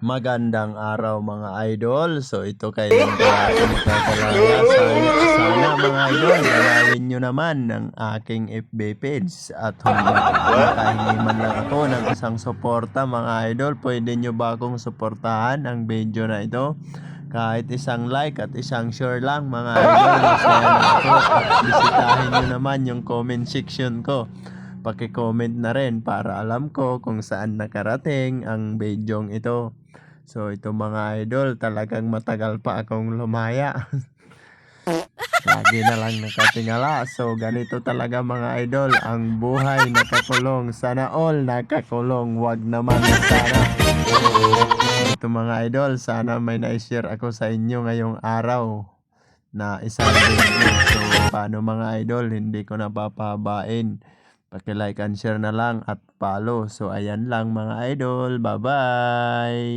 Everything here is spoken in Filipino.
Magandang araw mga idol. So ito kailan pa ako magkakalaya. Sana mga idol, dalawin nyo naman ng aking FB page. At kung nakahingi man lang ako ng isang suporta mga idol, pwede nyo ba akong suportahan ang video na ito? Kahit isang like at isang share lang mga idol, masaya na ako. At bisitahin nyo naman yung comment section ko. Paki-comment na rin para alam ko kung saan nakarating ang videong ito. So ito mga idol, talagang matagal pa akong lumaya. Lagi na lang nakatingala. So ganito talaga mga idol, ang buhay nakakulong. Sana all nakakulong, wag naman sana. Ito mga idol, sana may na-share ako sa inyo ngayong araw na isang video. So paano mga idol, hindi ko napapahabain. Paki-like and share na lang at follow. So ayan lang mga idol, bye bye.